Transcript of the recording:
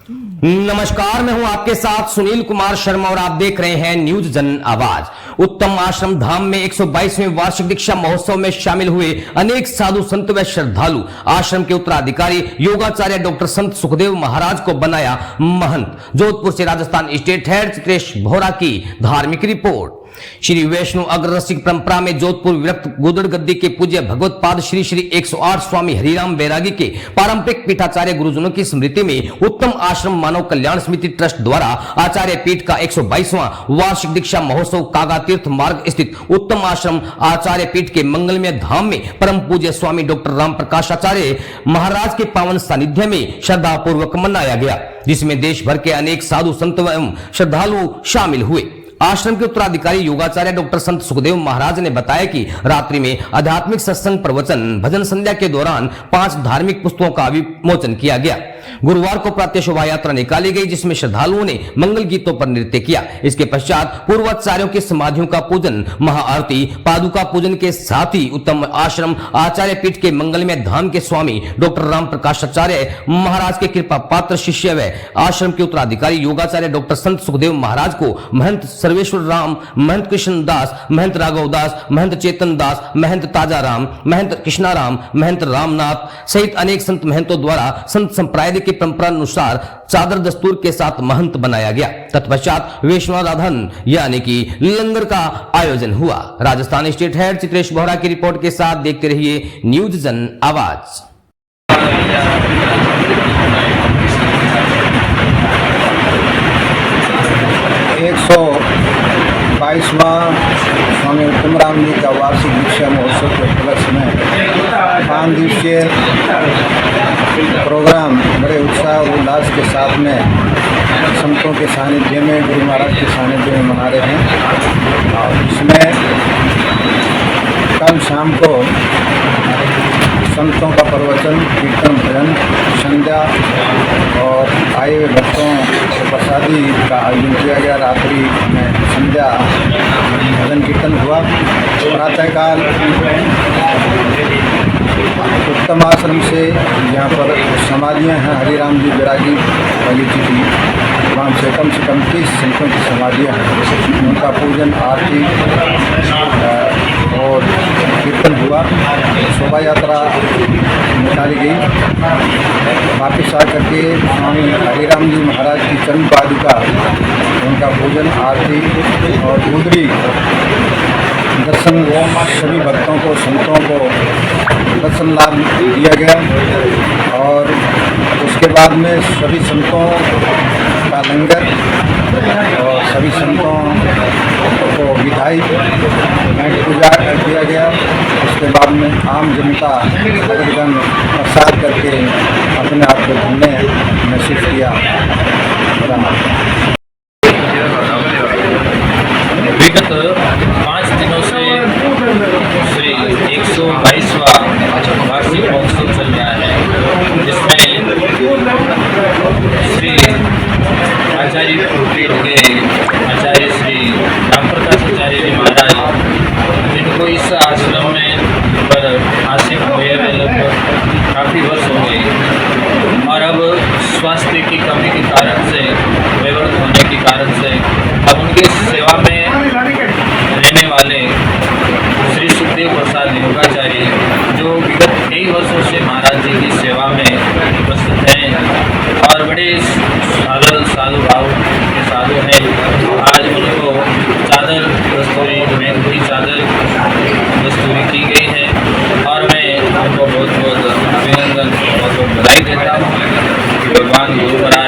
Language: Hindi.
नमस्कार, मैं हूं आपके साथ सुनील कुमार शर्मा और आप देख रहे हैं न्यूज जन आवाज। उत्तम आश्रम धाम में 122वें वार्षिक दीक्षा महोत्सव में शामिल हुए अनेक साधु संत व श्रद्धालु। आश्रम के उत्तराधिकारी योगाचार्य डॉक्टर संत सुखदेव महाराज को बनाया महंत। जोधपुर से राजस्थान स्टेट हेड चित्रेश भोरा की धार्मिक रिपोर्ट। श्री वैष्णव अग्ररसिक परंपरा में जोधपुर विरक्त गोदड़ गद्दी के पूज्य भगवत पाद श्री श्री 108 स्वामी हरिराम बैरागी के पारंपरिक पीठाचार्य गुरुजनों की स्मृति में उत्तम आश्रम मानव कल्याण समिति ट्रस्ट द्वारा आचार्य पीठ का 122वां वार्षिक दीक्षा महोत्सव कागा तीर्थ मार्ग स्थित उत्तम आश्रम आचार्य पीठ के मंगलमय धाम में परम पूज्य स्वामी डॉक्टर राम प्रकाश आचार्य महाराज के पावन सानिध्य में श्रद्धा पूर्वक मनाया गया, जिसमें देश भर के अनेक साधु संत एवं श्रद्धालु शामिल हुए। आश्रम के उत्तराधिकारी योगाचार्य डॉक्टर संत सुखदेव महाराज ने बताया कि रात्रि में आध्यात्मिक सत्संग, प्रवचन, भजन संध्या के दौरान 5 धार्मिक पुस्तकों का विमोचन किया गया। गुरुवार को प्रातः शोभा यात्रा निकाली गई, जिसमें श्रद्धालुओं ने मंगल गीतों पर नृत्य किया। इसके पश्चात पूर्वाचार्यों की समाधियों का पूजन, महाआरती, पादुका पूजन के साथ ही उत्तम आश्रम आचार्य पीठ के मंगलमय धाम के स्वामी डॉक्टर राम प्रकाश आचार्य महाराज के कृपा पात्र शिष्य व आश्रम के उत्तराधिकारी योगाचार्य डॉक्टर संत सुखदेव महाराज को महंत सर्वेश्वर राम, महंत कृष्ण दास, महंत राघव दास, महंत चेतन दास, महंत ताजा राम, महंत कृष्णाराम, महंत रामनाथ सहित अनेक संत महंतों द्वारा संत संप्रदाय की परंपरा अनुसार चादर दस्तूर के साथ महंत बनाया गया। तत्पश्चात वैष्णवाराधन यानी कि लंगर का आयोजन हुआ। राजस्थान स्टेट हेड चित्रेश बोहरा की रिपोर्ट के साथ देखते रहिए न्यूज जन आवाज। 122वां स्वामी उत्तम राम जी का वार्षिक दीक्षा महोत्सव के उपलक्ष्य में 5 दिवसीय प्रोग्राम बड़े उत्साह और उल्लास के साथ में संतों के सानिध्य में, गुरु महाराज के सानिध्य में मना रहे हैं। और इसमें कल शाम को संतों का प्रवचन, कीर्तन, भजन, संध्या और आए हुए भक्तों को प्रसादी का आयोजन किया गया। रात्रि में संध्या भजन कीर्तन हुआ। प्रातःकाल उत्तम आश्रम से यहाँ पर समाधियाँ हैं हरिराम जी बैरागी वाली जी की, वहाँ से कम 30 संतों की समाधियाँ हैं। उनका पूजन, आरती और कीर्तन हुआ। शोभा यात्रा निकाली गई। वापिस आकर के स्वामी हरिराम जी महाराज की चरण पादुका, उनका पूजन, आरती और गुदड़ी दर्शन सभी भक्तों को, संतों को दर्शन लाभ दिया गया। और उसके बाद में सभी संतों का लंगर और सभी संतों को विदाई पूजा किया गया। उसके बाद में आम जनता भक्तगण प्रसाद करके अपने आप को धन्य महसूस किया। विगत 5 दिनों से श्री 122वां वार्षिक महोत्सव चल रहा है, जिसमें श्री आचार्य पीठ के आचार्य श्री राम प्रकाश आचार्य जी महाराज, जिनको इस आश्रम में पर आश्रित हुए लगभग काफ़ी वर्ष हो गए और अब स्वास्थ्य की कमी के कारण से, विवृत होने के कारण से अब उनके सेवा में रहने वाले श्री सुखदेव प्रसाद योगाचार्य, जो विगत कई वर्षों से महाराज जी की सेवा में उपस्थित हैं और बड़े सरल साधु भाव के साधु हैं, आज उनको चादर दस्तूरी, महंत की चादर दस्तूरी की गई है और मैं उनको बहुत बहुत अभिनंदन, बहुत बहुत बधाई देता हूँ कि भगवान गुरु महाराज